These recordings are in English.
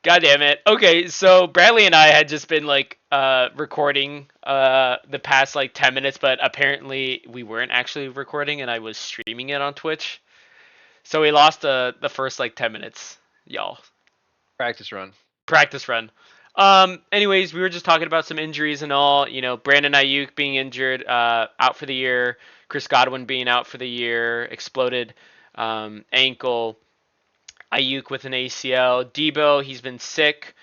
God damn it. Okay, so Bradley and I had just been recording the past like 10 minutes, but apparently we weren't actually recording and I was streaming it on Twitch. So we lost the first like 10 minutes, y'all. Practice run. Practice run. Anyways, we were just talking about some injuries and all. You know, Brandon Ayuk being injured, out for the year. Chris Godwin being out for the year. Exploded ankle. Ayuk with an ACL. Debo, he's been sick.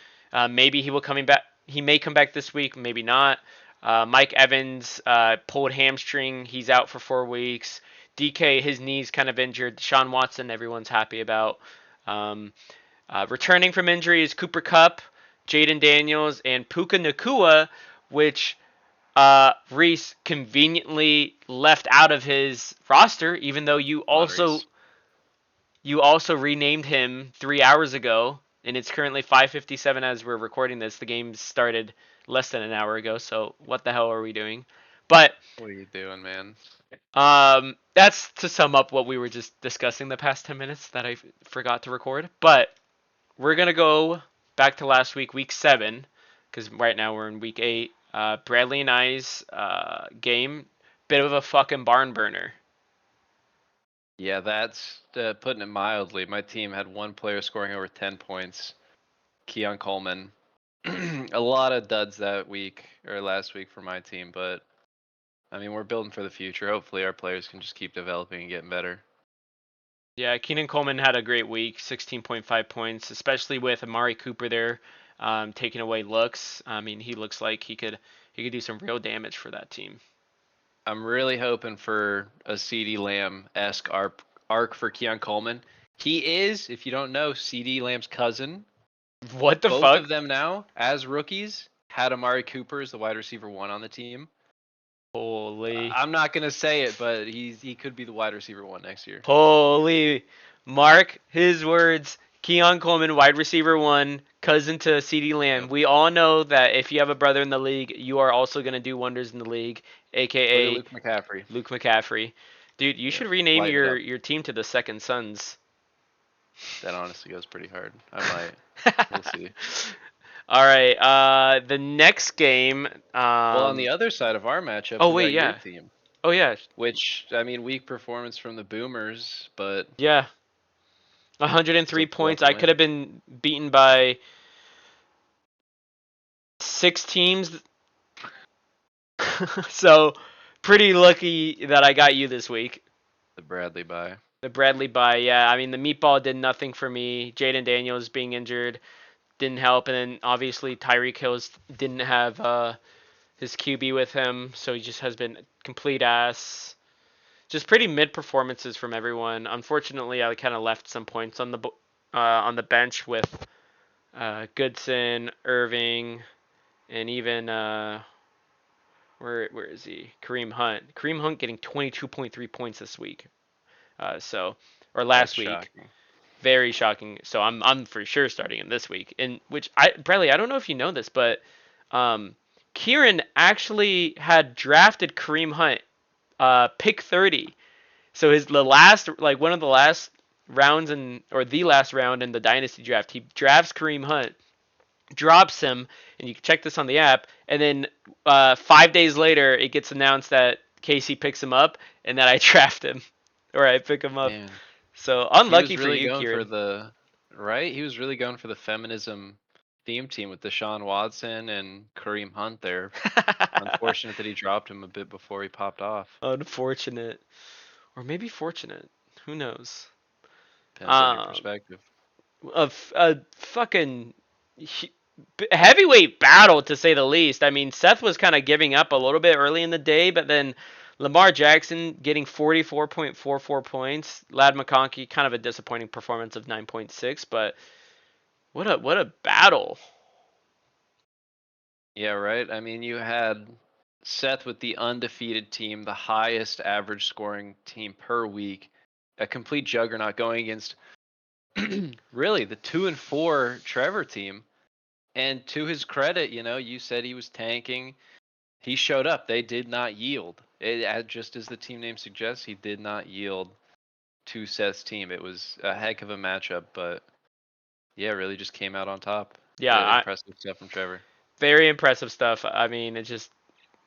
Maybe he will coming back. He may come back this week, maybe not. Mike Evans pulled hamstring. He's out for 4 weeks. DK, his knee's kind of injured. Deshaun Watson, everyone's happy about. Um, Returning from injury is Cooper Cup, Jaden Daniels, and Puka Nakua, which Reese conveniently left out of his roster, even though Come on, Reese. you also renamed him 3 hours ago, and it's currently 5:57 as we're recording this. The game started less than an hour ago, so what the hell are we doing? But What are you doing, man? that's to sum up what we were just discussing the past 10 minutes that I forgot to record. But we're gonna go back to last week, week 7, because right now we're in week 8. Bradley and I's game, bit of a fucking barn burner. Yeah, that's putting it mildly. My team had one player scoring over 10 points, Keon Coleman. A lot of duds that week or last week for my team, but I mean, we're building for the future. Hopefully, our players can just keep developing and getting better. Yeah, Keenan Coleman had a great week, 16.5 points, especially with Amari Cooper there, taking away looks. I mean, he looks like he could do some real damage for that team. I'm really hoping for a CD Lamb-esque arc for Keon Coleman. He is, if you don't know, CD Lamb's cousin. What the Both fuck? of them now, as rookies, had Amari Cooper as the wide receiver 1 on the team. Holy, I'm not gonna say it, but he could be the wide receiver 1 next year. holy! Mark his words. Keon Coleman, wide receiver 1, cousin to CeeDee Lamb. Yep. We all know that if you have a brother in the league, you are also gonna do wonders in the league, Free aka Luke McCaffrey. Luke McCaffrey. Dude, you should Yep. rename Lighten it up. your team to the Second Sons. That honestly goes pretty hard. I might. We'll see. All right. The next game. Well, on the other side of our matchup, Oh we wait, got your yeah. team, Oh yeah, which I mean, weak performance from the Boomers, but yeah. 103 still pull out points. the I could win. have been beaten by 6 teams. So pretty lucky that I got you this week. The Bradley bye. The Bradley bye. Yeah. I mean, the meatball did nothing for me. Jaden Daniels being injured didn't help, and then obviously Tyreek Hills didn't have his QB with him, so he just has been complete ass. Just pretty mid performances from everyone. Unfortunately, I kind of left some points on the bench with Goodson, Irving, and even where is he? Kareem Hunt. Kareem Hunt getting 22.3 points this week. Or That's last week. shocking. Very shocking. So I'm for sure starting him this week. In which Bradley, I don't know if you know this, but um, Kieran actually had drafted Kareem Hunt pick 30. So the last, like one of the last rounds or the last round in the dynasty draft, he drafts Kareem Hunt, drops him, and you can check this on the app. And then 5 days later, it gets announced that Casey picks him up, and that I draft him or I pick him up. Man, So he was unlucky for really you, going for Kieran. the right. He was really going for the feminism theme team with Deshaun Watson and Kareem Hunt there. Unfortunate that he dropped him a bit before he popped off. Unfortunate, or maybe fortunate. Who knows? Depends on your Um, perspective. a fucking heavyweight battle to say the least. I mean, Seth was kind of giving up a little bit early in the day, but then Lamar Jackson getting 44.44 points. Lad McConkey kind of a disappointing performance of 9.6, but what a battle. Yeah, right. I mean, you had Seth with the undefeated team, the highest average scoring team per week, a complete juggernaut going against really the 2-4 Trevor team. And to his credit, you said he was tanking. He showed up. They did not yield. Just as the team name suggests, he did not yield to Seth's team. It was a heck of a matchup, but yeah, really just came out on top. Yeah, Impressive stuff from Trevor. very impressive stuff. I mean, it's just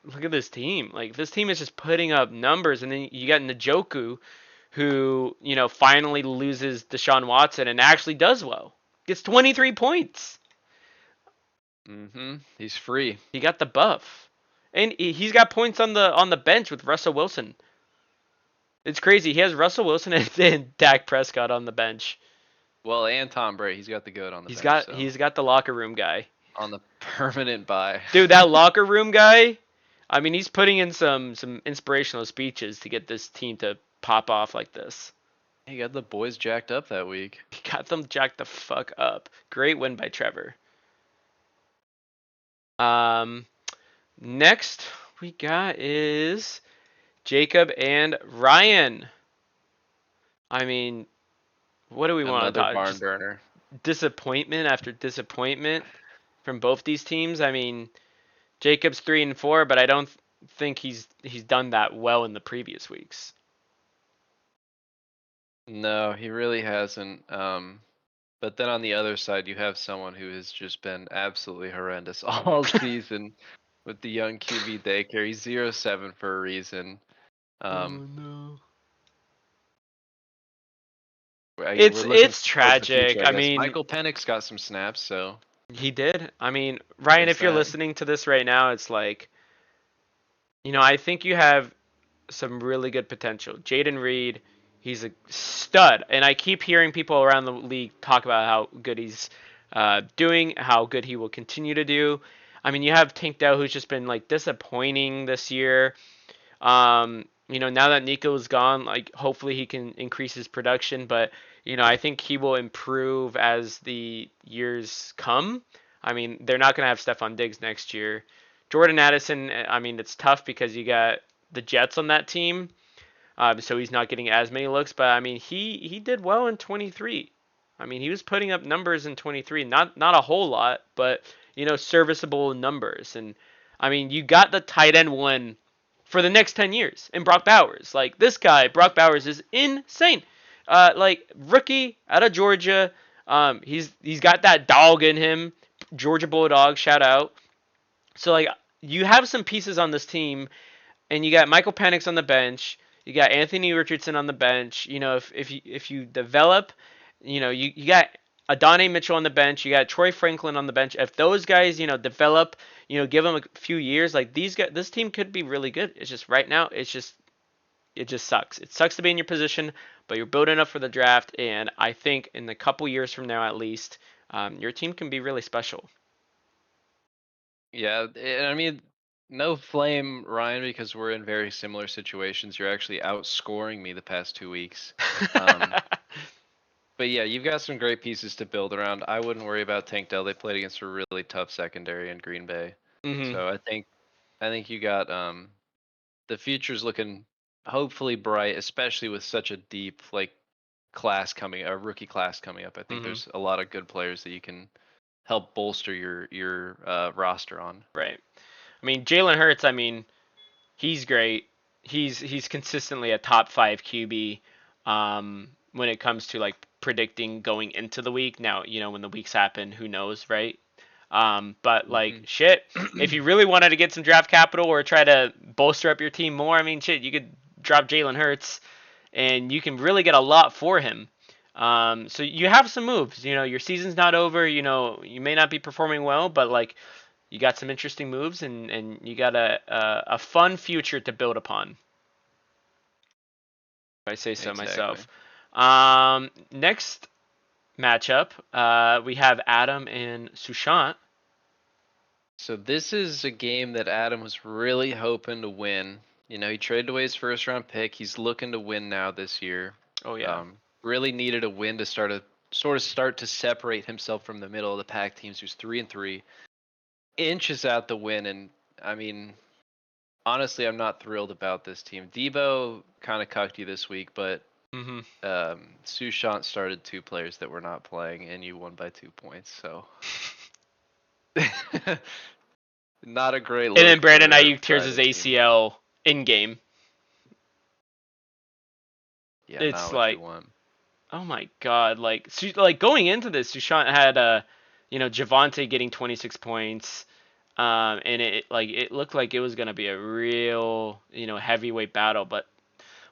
look at this team. Like this team is just putting up numbers, and then you got Njoku, who finally loses Deshaun Watson and actually does well. Gets 23 points. He's free. He got the buff, and he's got points on the bench with Russell Wilson. It's crazy. He has Russell Wilson and Dak Prescott on the bench. Well, and Tom Brady, he's got the goat on the He's bench, got so he's got the locker room guy. on the permanent bye. Dude, that locker room guy. I mean, he's putting in some inspirational speeches to get this team to pop off like this. He got the boys jacked up that week. He got them jacked the fuck up. Great win by Trevor. Um, next we got is Jacob and Ryan. I mean, what do we want to Another talk? barn Just burner. disappointment after disappointment from both these teams. I mean, Jacob's 3-4, but I don't think he's done that well in the previous weeks. No, he really hasn't. But then on the other side, you have someone who has just been absolutely horrendous all season with the young QB daycare. He's 0-7 for a reason. Oh no. We're It's looking it's towards the future, tragic. I I guess. mean, Michael Penix got some snaps, so he did. I mean, Ryan, there's if you're that. listening to this right now, it's like, I think you have some really good potential. Jaden Reed, he's a stud, and I keep hearing people around the league talk about how good he's doing, how good he will continue to do. I mean, you have Tank Dell, who's just been like disappointing this year. Now that Nico's gone, like hopefully he can increase his production, but I think he will improve as the years come. I mean, they're not going to have Stephon Diggs next year. Jordan Addison, I mean, it's tough because you got the Jets on that team, so he's not getting as many looks. But I mean, he did well in 23. I mean, he was putting up numbers in 23, not a whole lot, but serviceable numbers. And I mean, you got the tight end one for the next 10 years in Brock Bowers. Like this guy, Brock Bowers is insane. Like rookie out of Georgia. He's got that dog in him. Georgia Bulldog, shout out. So like you have some pieces on this team, and you got Michael Penix on the bench. You got Anthony Richardson on the bench. If you develop, you got Adonai Mitchell on the bench. You got Troy Franklin on the bench. If those guys develop, give them a few years, like these guys, this team could be really good. It's just right now, it just sucks. It sucks to be in your position, but you're building up for the draft, and I think in a couple years from now at least, your team can be really special. Yeah, and I mean, no flame, Ryan, because we're in very similar situations. You're actually outscoring me the past 2 weeks. Um, but yeah, you've got some great pieces to build around. I wouldn't worry about Tank Dell. They played against a really tough secondary in Green Bay. hmm So I think you got the future's looking hopefully bright, especially with such a deep a rookie class coming up. I think hmm there's a lot of good players that you can help bolster your roster on. Right. I mean, Jalen Hurts. I mean, he's great. He's consistently a top 5 QB when it comes to like predicting going into the week. Now, when the weeks happen, who knows, right? But like shit, if you really wanted to get some draft capital or try to bolster up your team more, I mean, shit, you could drop Jalen Hurts, and you can really get a lot for him. So you have some moves. Your season's not over. You may not be performing well, but like you got some interesting moves, and you got a fun future to build upon. If I say so Exactly. myself. Next matchup, we have Adam and Sushant. So this is a game that Adam was really hoping to win. He traded away his first round pick. He's looking to win now this year. Oh yeah. Really needed a win to start to separate himself from the middle of the pack teams who's 3-3. Inches out the win, and I mean, honestly, I'm not thrilled about this team. Debo kind of cucked you this week, but hmm Sushant started 2 players that were not playing, and you won by 2 points. So not a great And then look Brandon for Ayuk tears his Friday team. ACL in game. Yeah, It's not what you like want. oh my God, like going into this, Sushant had Javante getting 26 points. And it looked like it was gonna be a real, heavyweight battle, but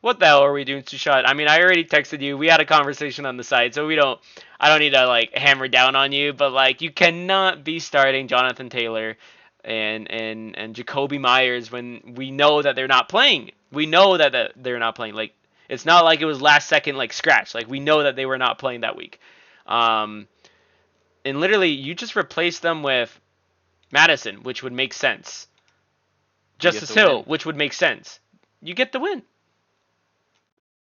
what the hell are we doing, Sushant? I mean, I already texted you. We had a conversation on the side, so I don't need to like hammer down on you, but like you cannot be starting Jonathan Taylor and Jacoby Myers when we know that they're not playing. We know that they're not playing. Like it's not like it was last second like scratch. Like we know that they were not playing that week. Um, and literally you just replace them with Madison, which would make sense. You get Justice the Hill, win. which would make sense. You get the win.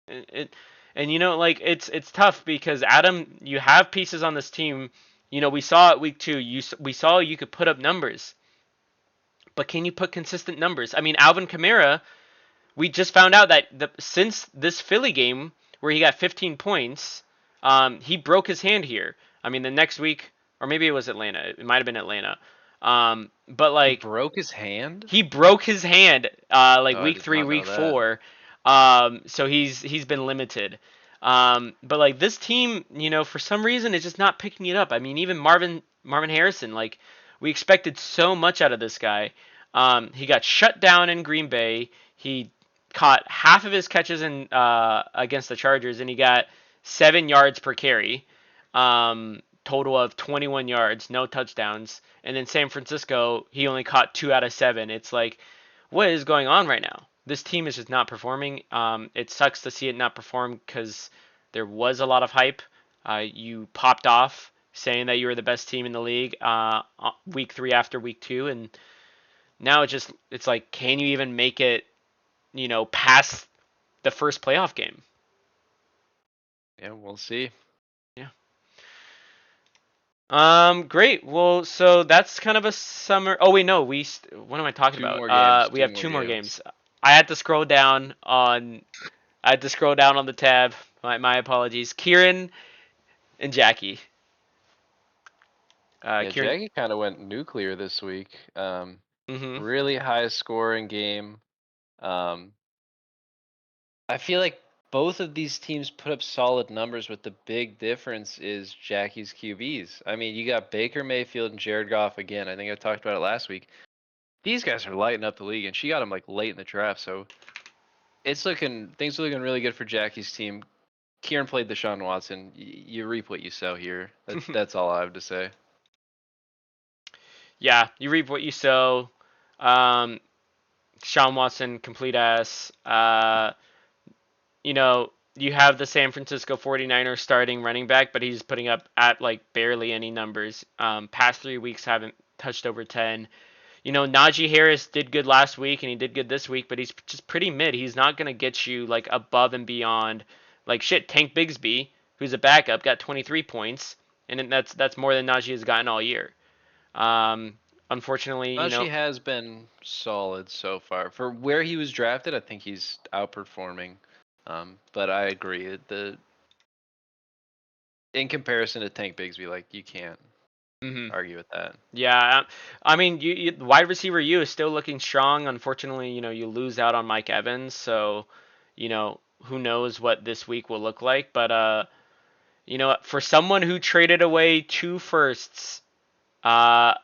It, and like it's tough because Adam, you have pieces on this team. We saw it week 2. We saw you could put up numbers, but can you put consistent numbers? I mean, Alvin Kamara, we just found out that since this Philly game where he got 15 points, he broke his hand here. I mean, the next week, or maybe it was Atlanta. It might have been Atlanta. But He like broke his hand? he broke his hand like Oh, I week did 3, not know week that. 4. So he's been limited. But like this team, for some reason it's just not picking it up. I mean, even Marvin Harrison, like we expected so much out of this guy. He got shut down in Green Bay. He caught half of his catches in against the Chargers, and he got 7 yards per carry. Total of 21 yards, no touchdowns. And then San Francisco, he only caught 2 out of 7. It's like, what is going on right now? This team is just not performing. It sucks to see it not perform because there was a lot of hype. You popped off saying that you were the best team in the league week 3 after week 2, and now it's like, can you even make it, past the first playoff game? Yeah, we'll see. Yeah. Great. Well, so that's kind of a summer. Oh wait, no. What am I talking Two about? more games. We Two have more 2 more games. games. I had to scroll down on. I had to scroll down on the tab. My apologies. Kieran and Jackie. Yeah, Kieran. Jackie kind of went nuclear this week. Mm-hmm. Really high scoring game. Um, I feel like both of these teams put up solid numbers, but the big difference is Jackie's QBs. I mean, you got Baker Mayfield and Jared Goff again. I think I talked about it last week. These guys are lighting up the league, and she got them like late in the draft, so things are looking really good for Jackie's team. Kieran played Deshaun Watson. You reap what you sow here. That's all I have to say. Yeah, you reap what you sow. Um, Sean Watson, complete ass. You have the San Francisco 49ers starting running back, but he's putting up at like barely any numbers. Past 3 weeks haven't touched over 10. Najee Harris did good last week and he did good this week, but he's just pretty mid. He's not going to get you like above and beyond. Like shit, Tank Bigsby, who's a backup, got 23 points, and that's more than Najee has gotten all year. Um, Unfortunately, Najee has been solid so far. For where he was drafted, I think he's outperforming. But I agree. In comparison to Tank Bigsby, like you can't mhm. argue with that. Yeah, I mean, wide receiver U is still looking strong. Unfortunately, you lose out on Mike Evans, so who knows what this week will look like. But for someone who traded away 2 firsts, uh,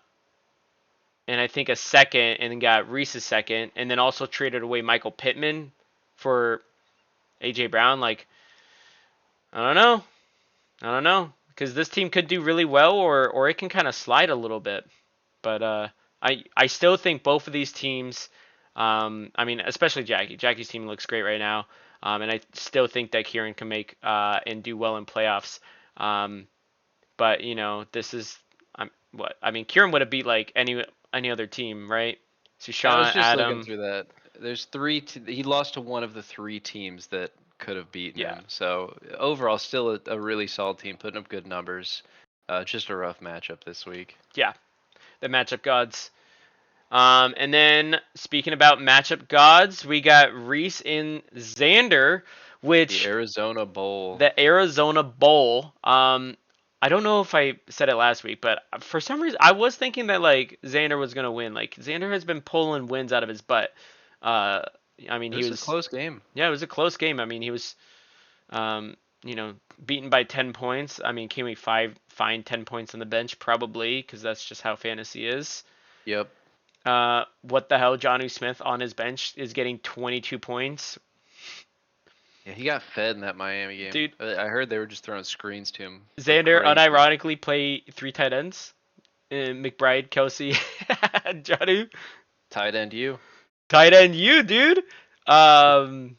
and I think a second, and then got Reese's second, and then also traded away Michael Pittman for AJ Brown, like I don't know, because this team could do really well, or it can kind of slide a little bit. But I still think both of these teams. I mean, especially Jackie. Jackie's team looks great right now, and I still think that Kieran can make and do well in playoffs. Um, but this is what I mean. Kieran would have beat like any other team, right? I was Sushan, just looking Adam, through that. There's three. He lost to one of the three teams that could have beaten yeah, him. So overall, still a really solid team, putting up good numbers. Just a rough matchup this week. yeah, the matchup gods. And then speaking about matchup gods, we got Reese in Xander, The which Arizona Bowl. the Arizona Bowl. I don't know if I said it last week, but for some reason I was thinking that like Xander was gonna win. Like Xander has been pulling wins out of his butt. Uh, I mean It he was a was close game. yeah, it was a close game. I mean he was beaten by 10 points. I mean, can we find 10 points on the bench? Probably, because that's just how fantasy is. Yep. What the hell? Jonnu Smith on his bench is getting 22 points. Yeah, he got fed in that Miami game. Dude, I heard they were just throwing screens to him like Xander crazy. unironically play 3 tight ends. McBride, Kelsey, Jonnu. Tight end you. Tight end you, dude. Um,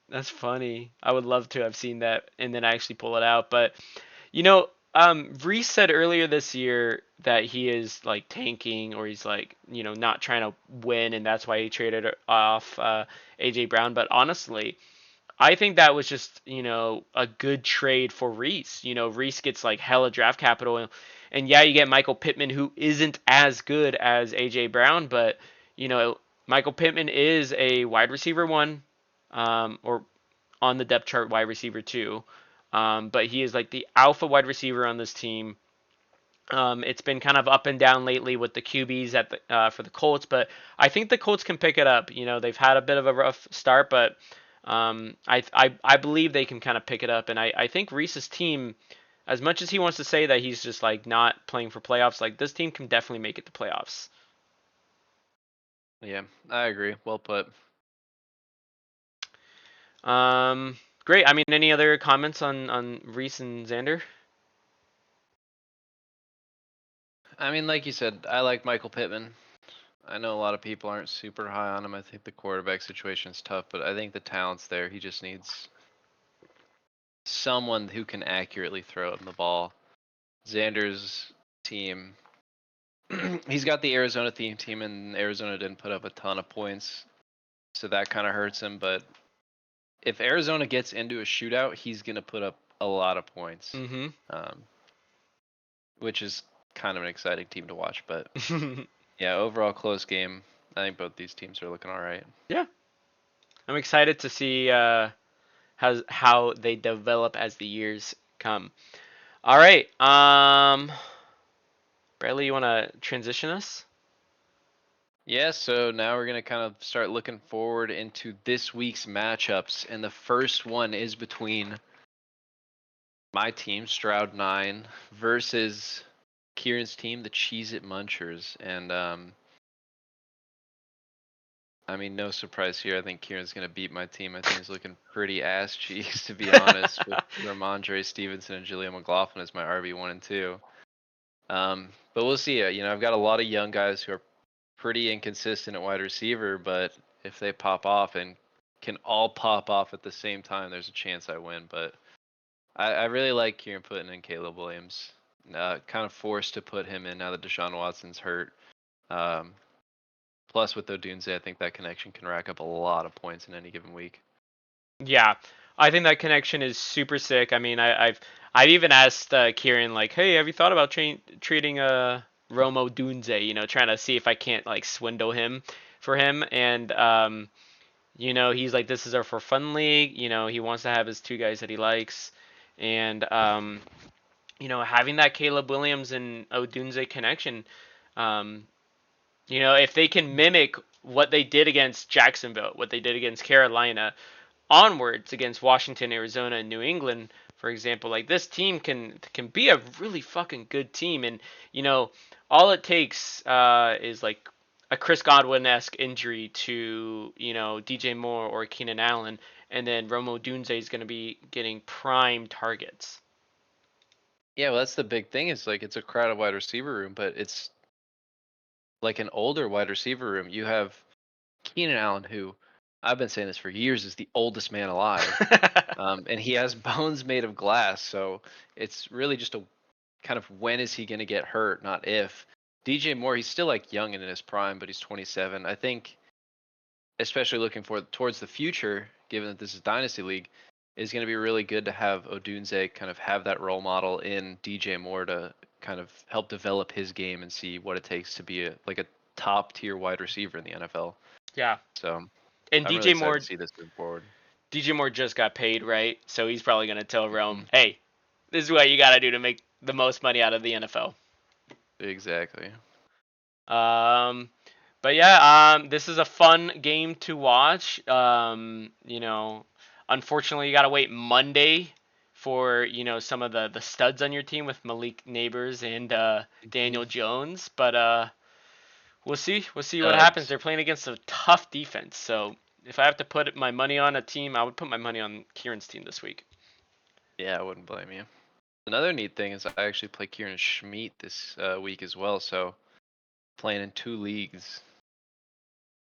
that's funny. I would love to have seen that and then actually pull it out. But Reese said earlier this year that he is like tanking or he's like not trying to win, and that's why he traded off AJ Brown. But honestly, I think that was just, a good trade for Reese. Reese gets like hella draft capital, and yeah, you get Michael Pittman, who isn't as good as AJ Brown, but Michael Pittman is a wide receiver one, or on the depth chart wide receiver two, but he is like the alpha wide receiver on this team. It's been kind of up and down lately with the QBs for the Colts, but I think the Colts can pick it up. They've had a bit of a rough start, but I believe they can kind of pick it up. And I think Reese's team, as much as he wants to say that he's just like not playing for playoffs, like this team can definitely make it to playoffs. Yeah, I agree. Well put. Great. I mean, any other comments on Reese and Xander? I mean, like you said, I like Michael Pittman. I know a lot of people aren't super high on him. I think the quarterback situation is tough, but I think the talent's there. He just needs someone who can accurately throw him the ball. Xander's team, he's got the Arizona theme team, and Arizona didn't put up a ton of points, so that kind of hurts him. But if Arizona gets into a shootout, he's going to put up a lot of points, Mm-hmm. um, which is kind of an exciting team to watch. But yeah, overall close game. I think both these teams are looking all right. Yeah, I'm excited to see how they develop as the years come. All right. Bradley, you want to transition us? Yeah, so now we're going to kind of start looking forward into this week's matchups. And the first one is between my team, Stroud 9, versus Kieran's team, the Cheez It Munchers. And I mean, no surprise here. I think Kieran's going to beat my team. I think he's looking pretty ass cheeks, to be honest, with Ramondre Stevenson and Julian McLaughlin as my RB1 and 2. But we'll see. I've got a lot of young guys who are pretty inconsistent at wide receiver, but if they pop off and can all pop off at the same time, there's a chance I win. But I really like Kieran putting in Caleb Williams. Kind of forced to put him in now that Deshaun Watson's hurt. Um, Plus, with Odunze, I think that connection can rack up a lot of points in any given week. Yeah, I think that connection is super sick. I mean, I've even asked Kieran like, hey, have you thought about trading Romo Dunze? Trying to see if I can't like swindle him for him. And he's like, this is our for fun league. He wants to have his two guys that he likes, and having that Caleb Williams and Odunze connection, um, if they can mimic what they did against Jacksonville, what they did against Carolina, onwards against Washington, Arizona, and New England, for example, like this team can be a really fucking good team, and all it takes is like a Chris Godwin-esque injury to DJ Moore or Keenan Allen, and then Romo Dunze is going to be getting prime targets. Yeah, well, that's the big thing. Is like it's a crowded wide receiver room, but it's like an older wide receiver room. You have Keenan Allen, who I've been saying this for years, is the oldest man alive. And he has bones made of glass. So it's really just a kind of when is he going to get hurt, not if. DJ Moore, he's still like young and in his prime, but he's 27. I think, especially looking towards the future, given that this is Dynasty League, is going to be really good to have Odunze kind of have that role model in DJ Moore to kind of help develop his game and see what it takes to be a top tier wide receiver in the NFL. Yeah, So and I'm really excited to see this move forward. DJ Moore just got paid, right? So he's probably going to tell Rome, Mhm. hey, this is what you got to do to make the most money out of the NFL. Exactly. Um, but yeah, this is a fun game to watch. Unfortunately, you gotta wait Monday for some of the studs on your team with Malik Neighbors and Daniel Mhm. Jones, but we'll see what happens. Studs. They're playing against a tough defense, so if I have to put my money on a team, I would put my money on Kieran's team this week. Yeah, I wouldn't blame you. Another neat thing is I actually play Kieran Schmidt this week as well, so playing in 2 leagues.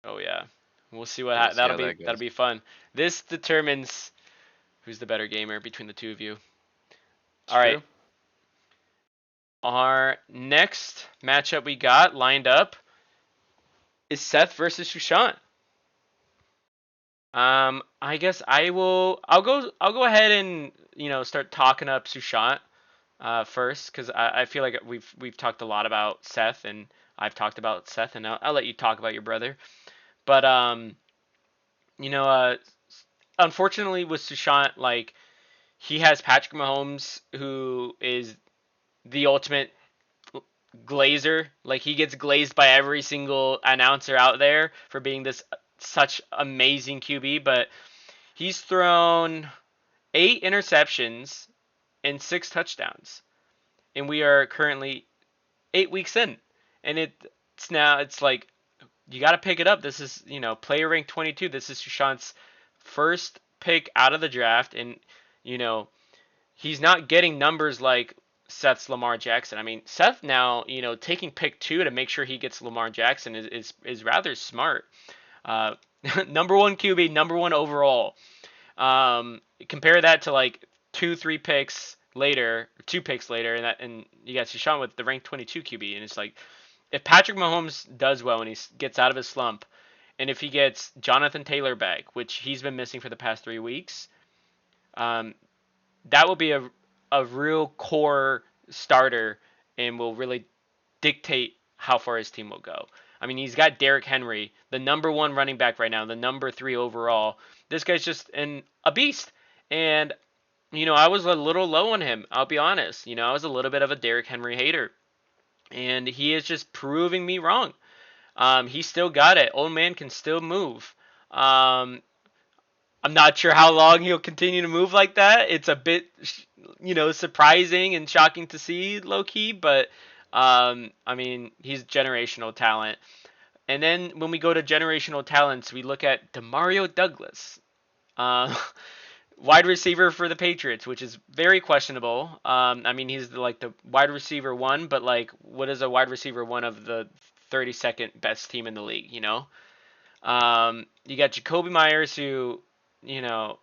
Oh yeah, we'll see what So we'll see that'll how be. that That'll goes. be fun. This determines who's the better gamer between the two of you. It's All right, true. our next matchup we got lined up is Seth versus Sushant. I guess I will. I'll go ahead and start talking up Sushant first because I feel like we've talked a lot about Seth and I've talked about Seth and I'll let you talk about your brother. But you know, unfortunately with Sushant, like he has Patrick Mahomes, who is the ultimate glazer. Like he gets glazed by every single announcer out there for being this such amazing QB, but he's thrown 8 interceptions and 6 touchdowns, and we are currently 8 weeks in, and it's like you got to pick it up. This is player rank 22. This is Sushant's first pick out of the draft, and you know he's not getting numbers like Seth's Lamar Jackson. I mean, Seth now, taking pick 2 to make sure he gets Lamar Jackson is rather smart. Uh, number one QB, number one overall. Compare that to like 2 picks later, 2 picks later, and you got Deshaun with the ranked 22 QB, and it's like if Patrick Mahomes does well and he gets out of his slump, and if he gets Jonathan Taylor back, which he's been missing for the past 3 weeks, um, that will be a real core starter and will really dictate how far his team will go. I mean, he's got Derrick Henry, the number one running back right now, the number 3 overall. This guy's just a beast. And, I was a little low on him. I'll be honest. I was a little bit of a Derrick Henry hater. And he is just proving me wrong. He still got it. Old man can still move. Um, I'm not sure how long he'll continue to move like that. It's a bit, surprising and shocking to see low key, but I mean, he's generational talent. And then when we go to generational talents, we look at Demario Douglas, uh, wide receiver for the Patriots, which is very questionable. I mean, he's like the wide receiver one, but like, what is a wide receiver one of the 32nd best team in the league? You got Jacoby Myers, who you know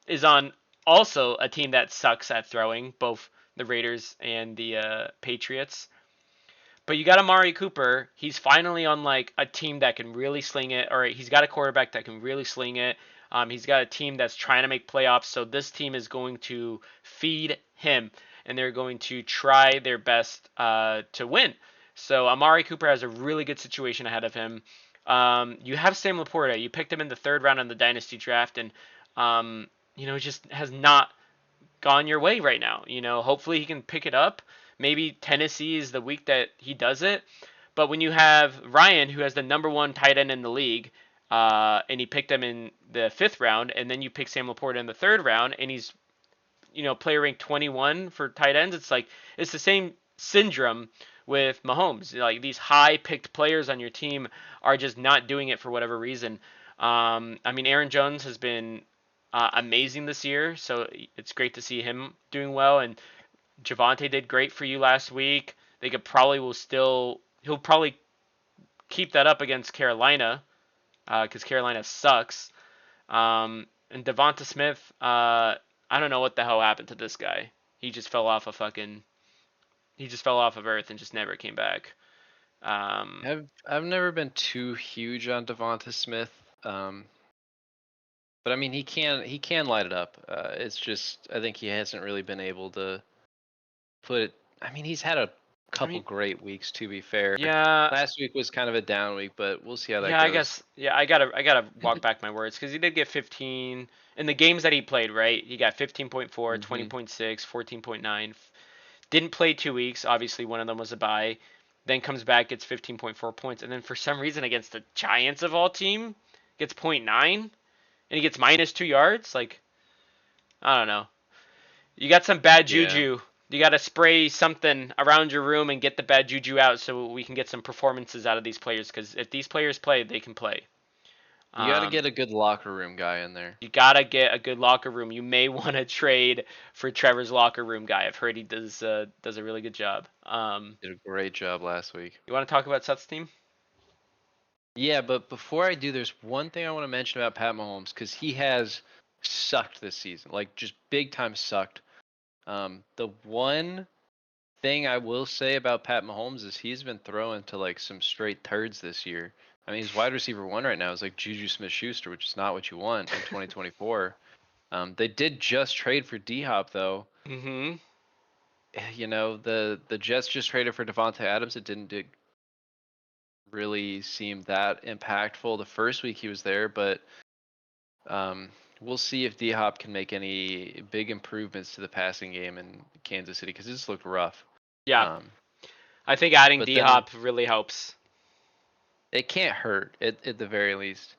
is on also a team that sucks at throwing, both the Raiders and the Patriots. But you got Amari Cooper. He's finally on like a team that can really sling it, or he's got a quarterback that can really sling it. He's got a team that's trying to make playoffs, so this team is going to feed him, and they're going to try their best to win. So Amari Cooper has a really good situation ahead of him. You have Sam Laporta. You picked him in the third round in the dynasty draft, and just has not gone your way right now. Hopefully he can pick it up. Maybe Tennessee is the week that he does it. But when you have Ryan, who has the number one tight end in the league, and he picked him in the fifth round, and then you pick Sam Laporta in the third round, and he's player rank 21 for tight ends. It's like it's the same syndrome with Mahomes. Like these high picked players on your team are just not doing it for whatever reason. I mean, Aaron Jones has been amazing this year, so it's great to see him doing well. And Javante did great for you last week. They could probably he'll probably keep that up against Carolina because Carolina sucks. And Devonta Smith, I don't know what the hell happened to this guy. He just fell off a fucking. He just fell off of Earth and just never came back. Um, I've never been too huge on Devonta Smith, um, but I mean he can light it up. It's just I think he hasn't really been able to put it. I mean he's had a I couple mean, great weeks to be fair. yeah, Last week was kind of a down week, but we'll see how that yeah. I goes. guess, yeah. I gotta walk back my words because he did get 15 in the games that he played. Right, he got 15.4, Hmm. 20.6, 14.9. Didn't play 2 weeks. Obviously, one of them was a bye. Then comes back, gets 15.4 points, and then for some reason against the Giants of all team, gets point 0.9, and he gets -2 yards. Like I don't know. You got some bad Yeah. juju. You got to spray something around your room and get the bad juju out so we can get some performances out of these players. Because if these players play, they can play. You got to Um, get a good locker room guy in there. you gotta get a good locker room. You may want to trade for Trevor's locker room guy. I've heard he does a really good job. Did a great job last week. You want to talk about Seth's team? Yeah, but before I do, there's one thing I want to mention about Pat Mahomes because he has sucked this season, like just big time sucked. The one thing I will say about Pat Mahomes is he's been throwing to like some straight turds this year. I mean, his wide receiver one right now is like Juju Smith-Schuster, which is not what you want in 2024. They did just trade for D-Hop though. Mm-hmm. You know, the Jets just traded for Devontae Adams. It didn't really seem that impactful the first week he was there, but we'll see if D-Hop can make any big improvements to the passing game in Kansas City because this looked rough. Yeah, Um, I think adding but D then Hop really helps. it can't hurt at the very least.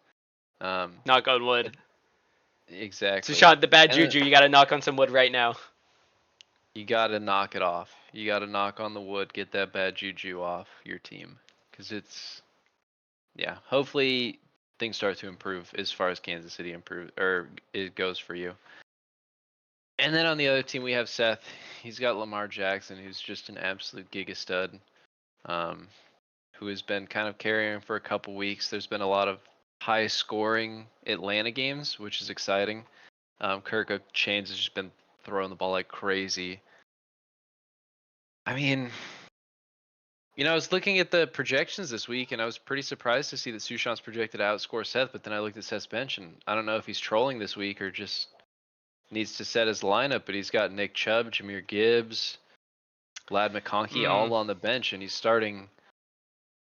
Um, Knock on wood. So, exactly. Sean, the bad And then juju, you got to knock on some wood right now. you got to knock it off. You got to knock on the wood, get that bad juju off your team because it's yeah. Hopefully things start to improve as far as Kansas City improve or it goes for you. And then on the other team we have Seth. He's got Lamar Jackson, who's just an absolute giga stud, um, who has been kind of carrying for a couple weeks. There's been a lot of high scoring Atlanta games, which is exciting. Kirk Chains has just been throwing the ball like crazy. I mean, I was looking at the projections this week, and I was pretty surprised to see that Sushan's projected to outscore Seth. But then I looked at Seth's bench, and I don't know if he's trolling this week or just needs to set his lineup. But he's got Nick Chubb, Jameer Gibbs, Lad McConkey Mm. all on the bench, and he's starting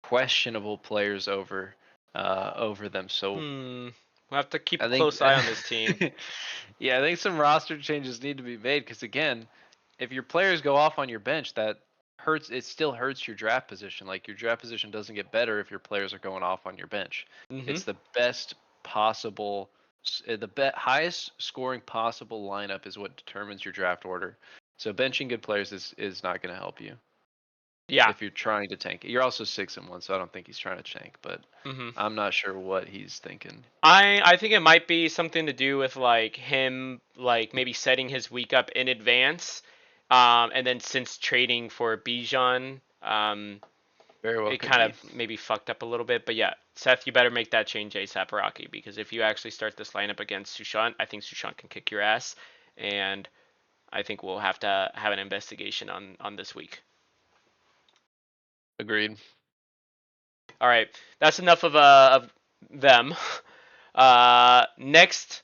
questionable players over them. So We'll have to keep a I think, close eye on this team. yeah, I think some roster changes need to be made because again, if your players go off on your bench, that hurts. It still hurts your draft position. Like your draft position doesn't get better if your players are going off on your bench. Mm-hmm. It's the best possible, highest scoring possible lineup is what determines your draft order. So benching good players is not going to help you Yeah. if you're trying to tank it. You're also 6-1, so I don't think he's trying to tank, but Mm-hmm. I'm not sure what he's thinking. I think it might be something to do with like him like maybe setting his week up in advance, and then since trading for Bijan, Very well it could kind be. of maybe fucked up a little bit. But yeah, Seth, you better make that change ASAP, Rocky, because if you actually start this lineup against Sushant, I think Sushant can kick your ass, and I think we'll have to have an investigation on this week. Agreed. All right, that's enough of them. Next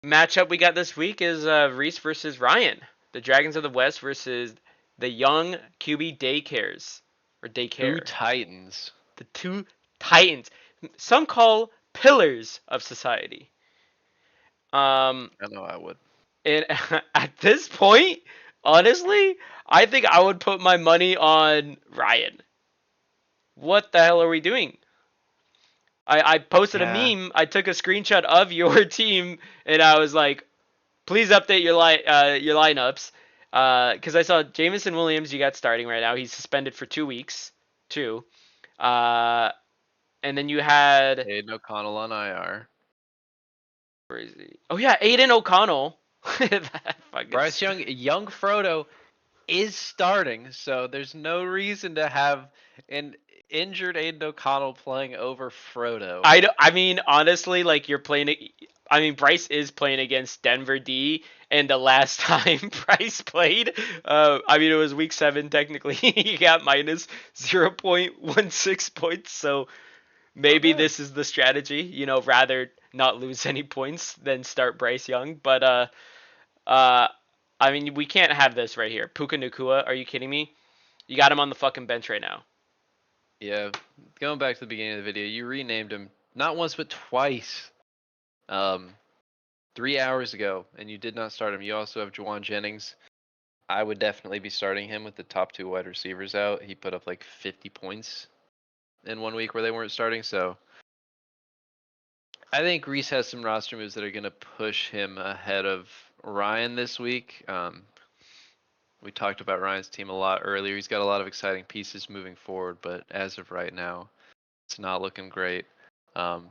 matchup we got this week is Reese versus Ryan. The Dragons of the West versus the Young QB Daycares or Two Daycare. Titans. The two Titans. Some call pillars of society. Um, I know I would. and at this point, honestly, I think I would put my money on Ryan. What the hell are we doing? I posted a Yeah. meme. I took a screenshot of your team, and I was like, please update your lineups. Because I saw Jamison Williams, you got starting right now. He's suspended for 2 weeks, too. Uh, and then you had Aiden O'Connell on IR. where is he? Oh yeah, Aiden O'Connell. That fucking Bryce Young Frodo is starting, so there's no reason to have an injured Aiden O'Connell playing over Frodo. I mean, honestly, like you're playing. I mean, Bryce is playing against Denver D, and the last time Bryce played, I mean, it was week 7 technically. He got minus 0.16 points, so Not maybe bad. this is the strategy. Rather not lose any points than start Bryce Young. But uh, I mean, we can't have this right here. Puka Nakua, are you kidding me? You got him on the fucking bench right now. Yeah, going back to the beginning of the video, you renamed him not once but twice. Um, 3 hours ago, and you did not start him. You also have Juwan Jennings. I would definitely be starting him with the top two wide receivers out. He put up like 50 points in one week where they weren't starting, so I think Reese has some roster moves that are going to push him ahead of Ryan this week. We talked about Ryan's team a lot earlier. He's got a lot of exciting pieces moving forward, but as of right now, it's not looking great. Um,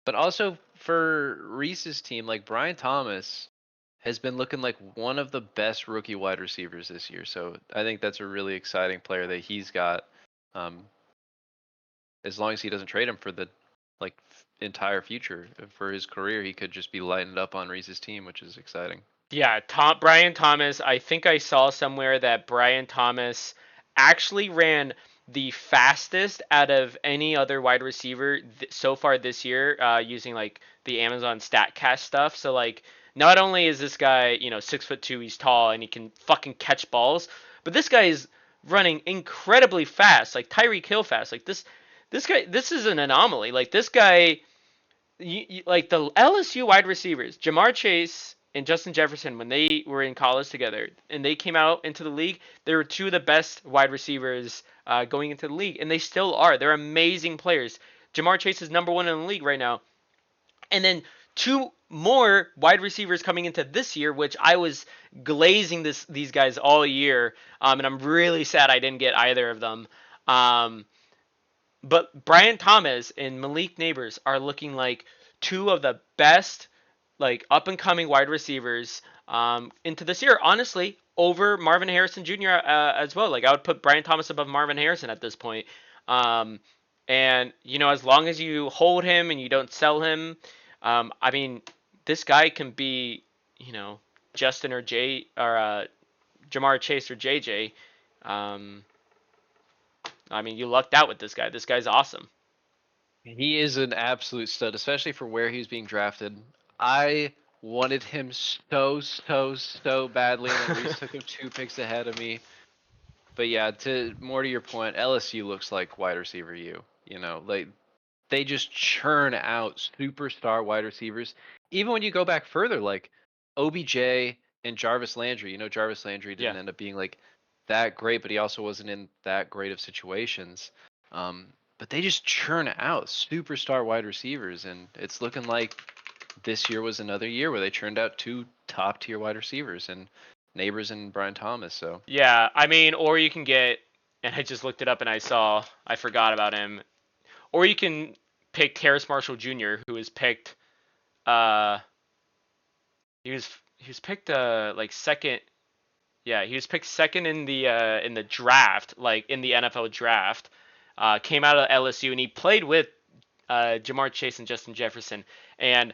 but also for Reese's team, like Brian Thomas has been looking like one of the best rookie wide receivers this year. So I think that's a really exciting player that he's got. Um, as long as he doesn't trade him for the like entire future for his career, he could just be lighting up on Reese's team, which is exciting. Yeah, Brian Thomas. I think I saw somewhere that Brian Thomas actually ran the fastest out of any other wide receiver so far this year, using like the Amazon Statcast stuff. So like, not only is this guy 6'2", he's tall and he can fucking catch balls, but this guy is running incredibly fast, like Tyreek Hill fast. Like this guy, this is an anomaly. Like this guy like the LSU wide receivers, Jamar Chase and Justin Jefferson, when they were in college together and they came out into the league, they were two of the best wide receivers going into the league, and they still are. They're amazing players. Jamar Chase is number one in the league right now, and then two more wide receivers coming into this year, which I was glazing these guys all year, and I'm really sad I didn't get either of them. Um, but Brian Thomas and Malik Neighbors are looking like two of the best, like up and coming wide receivers into this year. Honestly, over Marvin Harrison Jr. As well. Like I would put Brian Thomas above Marvin Harrison at this point. Um, and as long as you hold him and you don't sell him, I mean, this guy can be, Justin or Jay or Jamar Chase or JJ. Um, I mean, you lucked out with this guy. This guy's awesome. He is an absolute stud, especially for where he was being drafted. I wanted him so badly, and then Reese took him 2 picks ahead of me. But yeah, to your point, LSU looks like wide receiver U. Like they just churn out superstar wide receivers. Even when you go back further, like OBJ and Jarvis Landry. Jarvis Landry didn't Yeah. end up being like that great, but he also wasn't in that great of situations. Um, but they just churn out superstar wide receivers, and it's looking like this year was another year where they churned out two top tier wide receivers and Neighbors and Brian Thomas. So Yeah, I mean, or you can get, and I just looked it up and I forgot about him. Or you can pick Terrace Marshall Jr., who was picked, uh, he was picked like second. Yeah, he was picked second in the draft, like in the NFL draft. Came out of LSU and he played with Jamar Chase and Justin Jefferson. And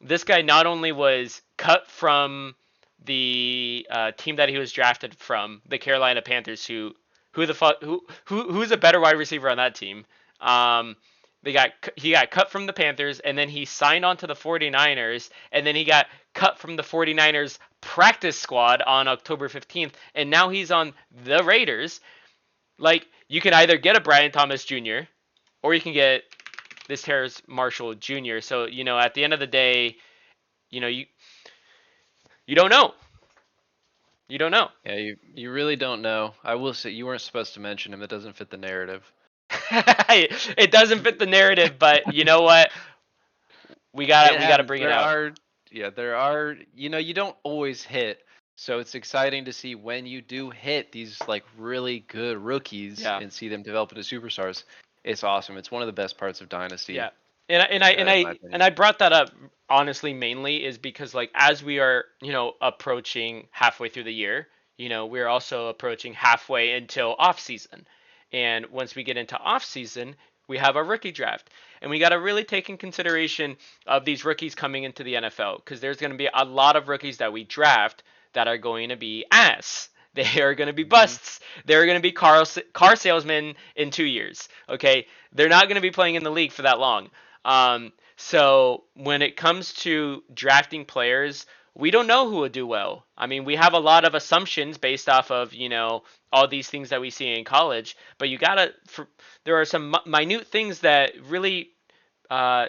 this guy not only was cut from the team that he was drafted from, the Carolina Panthers, who the fuck who's a better wide receiver on that team? Um, he got cut from the Panthers and then he signed on to the 49ers and then he got cut from the 49ers practice squad on October 15th and now he's on the Raiders. Like you can either get a Brian Thomas Jr. or you can get this Terrace Marshall Jr. So, at the end of the day, you don't know. You don't know. yeah, you really don't know. I will say you weren't supposed to mention him. That doesn't fit the narrative. It doesn't fit the narrative, but you know what? It We gotta happens. bring it out. There are. You don't always hit. So it's exciting to see when you do hit these like really good rookies Yeah. and see them develop into superstars. It's awesome. It's one of the best parts of Dynasty, Yeah. in my opinion. I brought that up honestly mainly is because like as we are, approaching halfway through the year, we're also approaching halfway until off season. And once we get into off season, we have a rookie draft. And we got to really take in consideration of these rookies coming into the NFL because there's going to be a lot of rookies that we draft that are going to be ass. They are going to be Mhm. busts. They're going to be car salesmen in 2 years. Okay, they're not going to be playing in the league for that long. So when it comes to drafting players, we don't know who will do well. I mean, we have a lot of assumptions based off of all these things that we see in college, but there are some minute things that really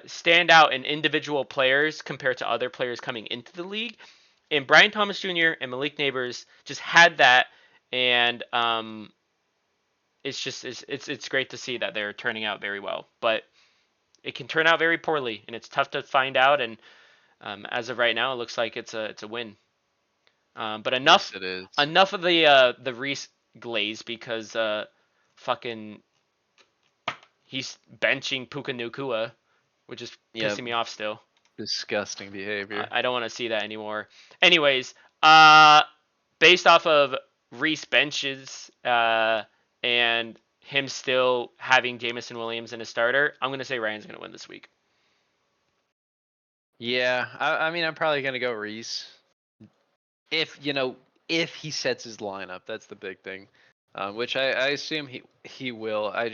stand out in individual players compared to other players coming into the league. And Brian Thomas Jr. and Malik Neighbors just had that, and it's great to see that they're turning out very well. But it can turn out very poorly, and it's tough to find out. And as of right now, it looks like it's a win. But Yes, it is. enough of the Reese glaze because fucking he's benching Puka Nacua, which is Yeah, pissing me off still. disgusting behavior. I don't want to see that anymore. Anyways, uh, based off of Reese benches and him still having Jamison Williams in his starter, I'm gonna say Ryan's gonna win this week. Yeah, I mean, I'm probably gonna go Reese. If if he sets his lineup, that's the big thing. Which I assume he will. I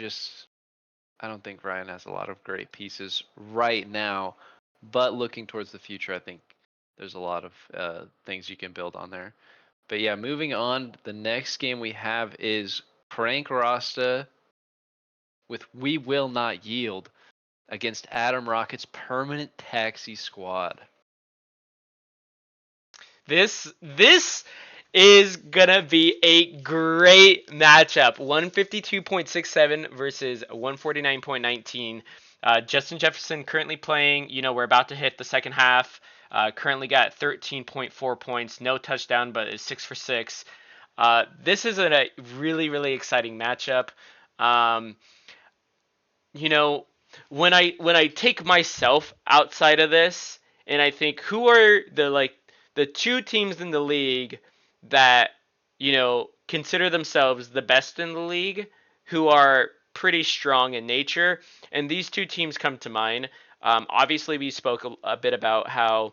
don't think Ryan has a lot of great pieces right now, but looking towards the future, I think there's a lot of things you can build on there. But yeah, moving on, the next game we have is Crank Rasta with We Will Not Yield against Adam Rocket's Permanent Taxi Squad. This is gonna be a great matchup. 152.67 versus 149.19. Justin Jefferson currently playing. We're about to hit the second half. Currently got 13.4 points, no touchdown, but is 6 for 6. This is a really, really exciting matchup. Um, you know, when I take myself outside of this and I think who are the two teams in the league that consider themselves the best in the league, who are pretty strong in nature, and these two teams come to mind. Obviously, we spoke a bit about how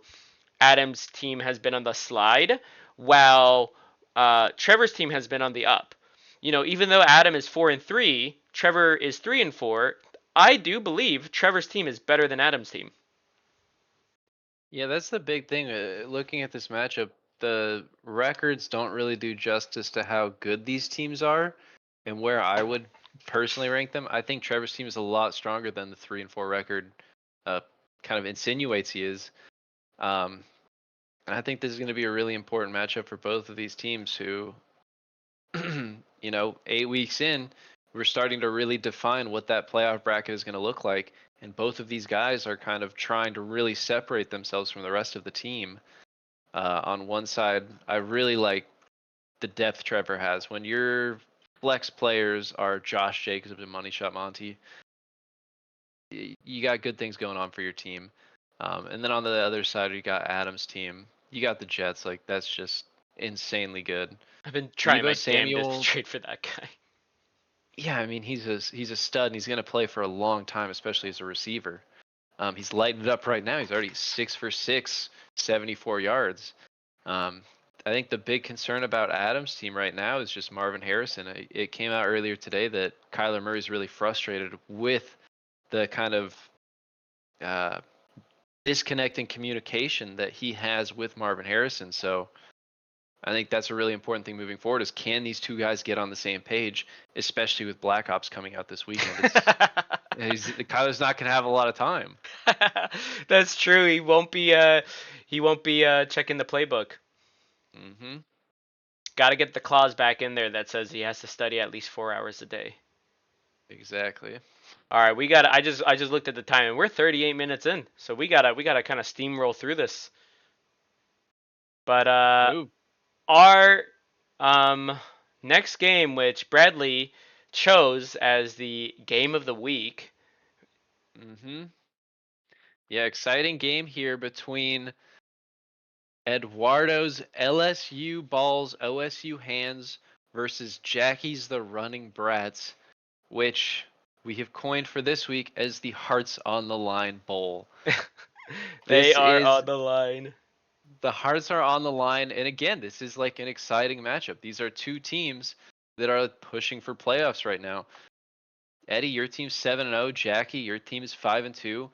Adam's team has been on the slide, while Trevor's team has been on the up. Even though Adam is 4-3, Trevor is 3-4. I do believe Trevor's team is better than Adam's team. Yeah, that's the big thing. Looking at this matchup, the records don't really do justice to how good these teams are and where I would personally rank them. I think Trevor's team is a lot stronger than the 3-4 record uh, kind of insinuates he is. Um, and I think this is going to be a really important matchup for both of these teams who, 8 weeks in, we're starting to really define what that playoff bracket is going to look like. And both of these guys are kind of trying to really separate themselves from the rest of the team. On one side, I really like the depth Trevor has. When your flex players are Josh Jacobs and Money Shot Monty, you got good things going on for your team. And then on the other side, you got Adam's team. You got the Jets. Like, that's just insanely good. I've been trying Debo my damnedest to Samuel, trade for that guy. yeah, I mean he's a stud and he's gonna play for a long time, especially as a receiver. He's lighting it up right now. He's already 6 for 6, 74 yards. Um, I think the big concern about Adams' team right now is just Marvin Harrison. It came out earlier today that Kyler Murray's really frustrated with the kind of uh, disconnect in communication that he has with Marvin Harrison. So I think that's a really important thing moving forward is can these two guys get on the same page, especially with Black Ops coming out this weekend. Kyler's not going to have a lot of time. That's true. He won't be checking the playbook. Mm-hmm. Got to get the clause back in there that says he has to study at least 4 hours a day. Exactly. All right, we got. I just looked at the time and we're 38 minutes in, so we gotta kind of steamroll through this. But Move. our um next game, which Bradley chose as the game of the week. Mm-hmm. Yeah, exciting game here between Eduardo's LSU balls, OSU hands versus Jackie's the running brats, which we have coined for this week as the Hearts on the Line Bowl. They This are is on the line. the Hearts are on the line, and again, this is like an exciting matchup. These are two teams that are pushing for playoffs right now. Eddie, your team's 7-0. Jackie, your team is 5-2.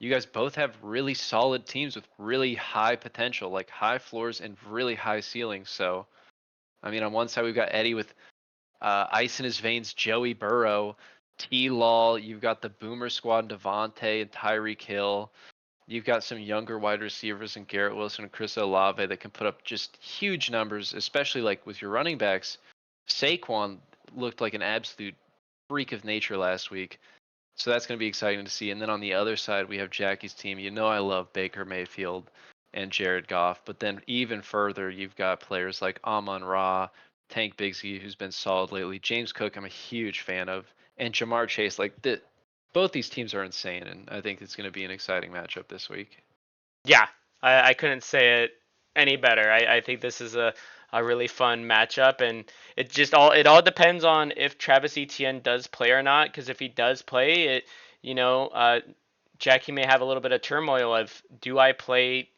You guys both have really solid teams with really high potential, like high floors and really high ceilings. So, I mean, on one side we've got Eddie with ice in his veins, Joey Burrow, T. Law. You've got the Boomer Squad, Devontae and Tyreek Hill. You've got some younger wide receivers in Garrett Wilson and Chris Olave that can put up just huge numbers, especially like with your running backs. Saquon looked like an absolute freak of nature last week. So that's going to be exciting to see. And then on the other side, we have Jackie's team. You know, I love Baker Mayfield and Jared Goff. But then even further, you've got players like Amon Ra, Tank Bigsby, who's been solid lately. James Cook, I'm a huge fan of. And Jamar Chase. Both these teams are insane. And I think it's going to be an exciting matchup this week. Yeah, I couldn't say it any better. I think this is a really fun matchup, and it all depends on if Travis Etienne does play or not. Because if he does play, you know, Jackie may have a little bit of turmoil of, do I play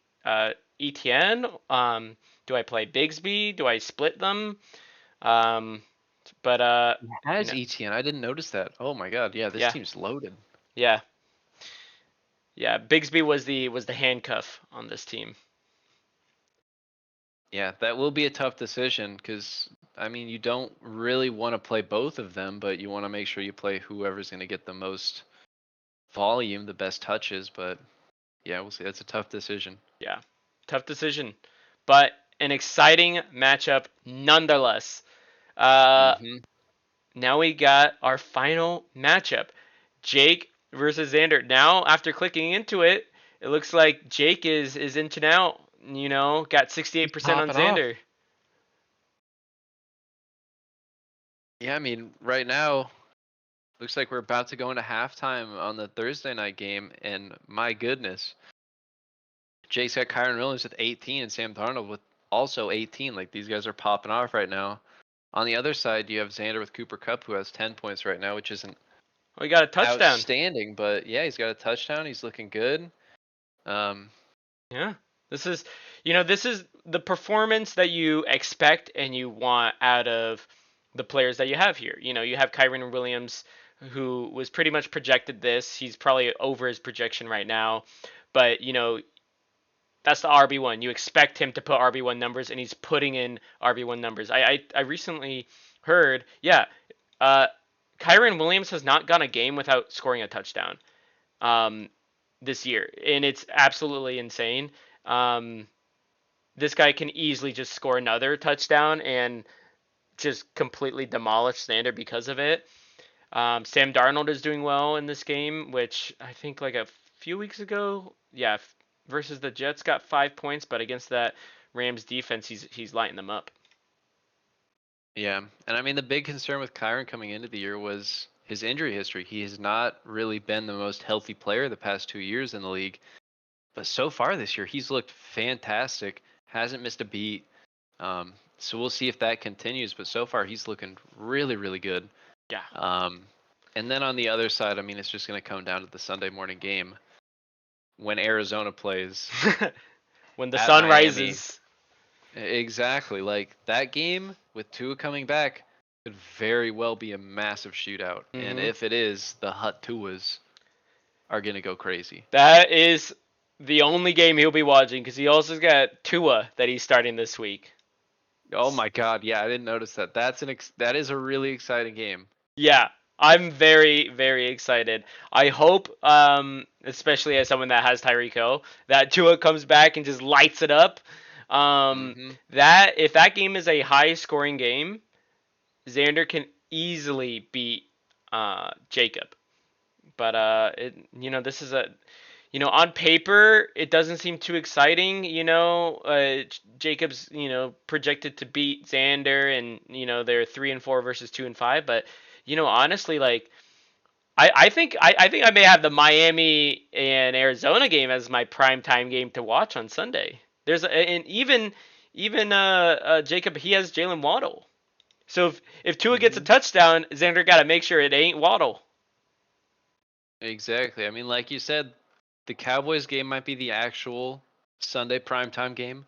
Etienne? Do I play Bigsby? Do I split them? Um, but you As know, ETN, I didn't notice that. Oh my god, yeah, this yeah, team's loaded. yeah, yeah. Bigsby was the handcuff on this team. Yeah, that will be a tough decision because I mean you don't really want to play both of them, but you want to make sure you play whoever's going to get the most volume, the best touches. But yeah, we'll see. That's a tough decision. Yeah, tough decision, but an exciting matchup nonetheless. Uh, Hmm. Now we got our final matchup, Jake versus Xander. Now, after clicking into it, it looks like Jake is into now. You know, got He's 68% on popping off. Xander. Yeah, I mean right now looks like we're about to go into halftime on the Thursday night game, and my goodness, Jake's got Kyron Williams with 18 and Sam Darnold with also 18. Like these guys are popping off right now. On the other side, you have Xander with Cooper Cup, who has 10 points right now, which isn't We got a touchdown. outstanding, but yeah, he's got a touchdown. He's looking good. Um, Yeah. This is, this is the performance that you expect and you want out of the players that you have here. You have Kyron Williams, who was pretty much projected this. He's probably over his projection right now. But, that's the RB1. You expect him to put RB1 numbers, and he's putting in RB1 numbers. I recently heard, yeah, uh, Kyron Williams has not gone a game without scoring a touchdown. Um, this year, and it's absolutely insane. Um, this guy can easily just score another touchdown and just completely demolish Xander because of it. Sam Darnold is doing well in this game, which I think like a few weeks ago, yeah, versus the Jets got 5 points, but against that Rams defense, he's lighting them up. yeah, and I mean the big concern with Kyron coming into the year was his injury history. He has not really been the most healthy player the past 2 years in the league, but so far this year he's looked fantastic. Hasn't missed a beat. So we'll see if that continues. But so far he's looking really, really good. Yeah. Um, and then on the other side, I mean, it's just going to come down to the Sunday morning game when Arizona plays When the at sun Miami. rises. Exactly. Like that game with Tua coming back could very well be a massive shootout. And Hmm. if it is, the Hut Tuas are going to go crazy. That is the only game he'll be watching because he also got Tua that he's starting this week. Oh my God. Yeah, I didn't notice that. That is a really exciting game. Yeah, I'm very, very excited. I hope, especially as someone that has Tyreek Hill, that Tua comes back and just lights it up. Hmm. That if that game is a high-scoring game, Xander can easily beat Jacob. But this is on paper it doesn't seem too exciting. Jacob's projected to beat Xander, and they're 3-4 versus 2-5. But honestly, like I think I may have the Miami and Arizona game as my prime time game to watch on Sunday. And even Jacob, he has Jalen Waddle. So if Tua gets a Hmm. touchdown, Xander got to make sure it ain't Waddle. Exactly. I mean, like you said, the Cowboys game might be the actual Sunday primetime game.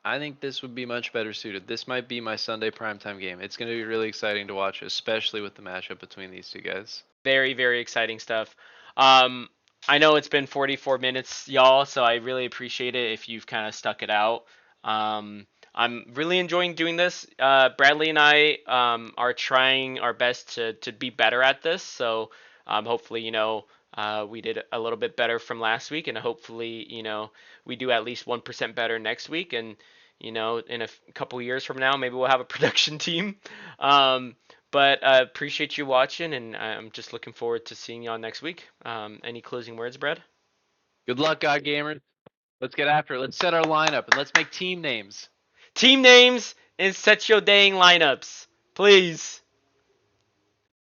I think this would be much better suited. This might be my Sunday primetime game. It's going to be really exciting to watch, especially with the matchup between these two guys. Very, very exciting stuff. Um, I know it's been 44 minutes, y'all, so I really appreciate it if you've kind of stuck it out. I'm really enjoying doing this. Bradley and I are trying our best to be better at this, so hopefully, we did a little bit better from last week, and hopefully, we do at least 1% better next week, and in a couple years from now, maybe we'll have a production team. Um, But appreciate you watching, and I'm just looking forward to seeing y'all next week. Any closing words, Brad? Good luck, God Gamers. Let's get after it. Let's set our lineup and let's make team names. Team names and set your dang lineups, please.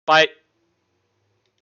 Bye.